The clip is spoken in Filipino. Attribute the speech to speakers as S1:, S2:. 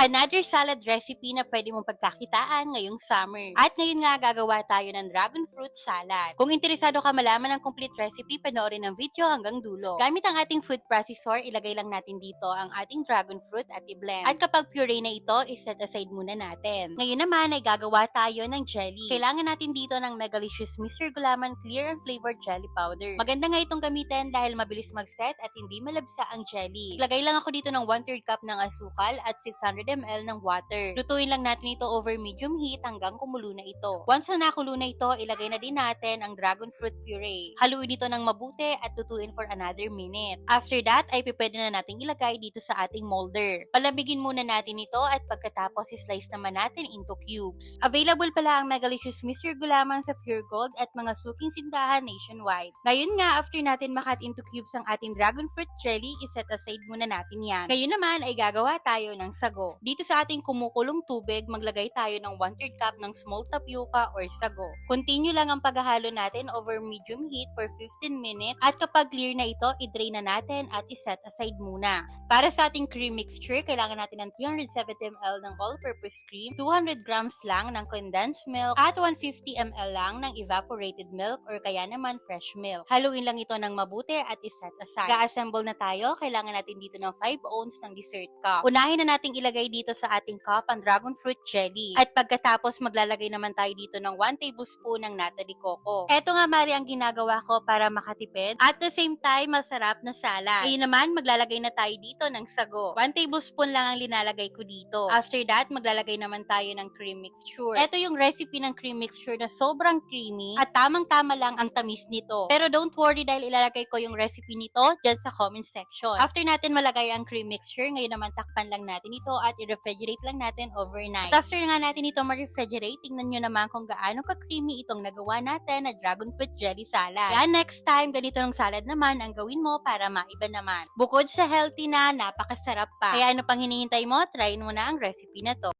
S1: Another salad recipe na pwede mong pagkakitaan ngayong summer. At ngayon nga gagawa tayo ng dragon fruit salad. Kung interesado ka malaman ng complete recipe, panoorin ang video hanggang dulo. Gamit ang ating food processor, ilagay lang natin dito ang ating dragon fruit at i-blend. At kapag puree na ito, iset aside muna natin. Ngayon naman ay gagawa tayo ng jelly. Kailangan natin dito ng Megalicious Mr. Gulaman Clear and Flavored Jelly Powder. Maganda nga itong gamitin dahil mabilis mag-set at hindi malabsa ang jelly. Ilagay lang ako dito ng 1/3 cup ng asukal at 600 ml ng water. Lutuin lang natin ito over medium heat hanggang kumulo na ito. Once na nakulo na ito, ilagay na din natin ang dragon fruit puree. Haluin ito ng mabuti at lutuin for another minute. After that, ay pwede na natin ilagay dito sa ating molder. Palamigin muna natin ito at pagkatapos slice naman natin into cubes. Available pala ang Megalicious Mr. Gulaman sa Pure Gold at mga suking sindahan nationwide. Ngayon nga, after natin makat into cubes ang ating dragon fruit jelly, iset aside muna natin yan. Ngayon naman ay gagawa tayo ng sago. Dito sa ating kumukulong tubig, maglagay tayo ng 1/3 cup ng small tapioca or sago. Continue lang ang paghahalo natin over medium heat for 15 minutes at kapag clear na ito, i-drain na natin at iset aside muna. Para sa ating cream mixture, kailangan natin ng 370 ml ng all-purpose cream, 200 grams lang ng condensed milk, at 150 ml lang ng evaporated milk or kaya naman fresh milk. Haluin lang ito ng mabuti at iset aside. Ga-assemble na tayo, kailangan natin dito ng 5 ounce ng dessert cup. Unahin na nating ilagay dito sa ating cup ang dragon fruit jelly. At pagkatapos maglalagay naman tayo dito ng 1 tablespoon ng nata de coco. Eto nga mari ang ginagawa ko para makatipid at the same time masarap na salad. Ngayon naman maglalagay na tayo dito ng sago. 1 tablespoon lang ang linalagay ko dito. After that, maglalagay naman tayo ng cream mixture. Eto yung recipe ng cream mixture na sobrang creamy at tamang-tama lang ang tamis nito. Pero don't worry dahil ilalagay ko yung recipe nito dyan sa comment section. After natin malagay ang cream mixture, ngayon naman takpan lang natin ito at i-refrigerate lang natin overnight. At after nga natin ito ma-refrigerate, tingnan nyo naman kung gaano ka-creamy itong nagawa natin na dragon fruit jelly salad. Kaya next time, ganito ng salad naman ang gawin mo para maiba naman. Bukod sa healthy na, napakasarap pa. Kaya ano pang hinihintay mo, try mo na ang recipe na to.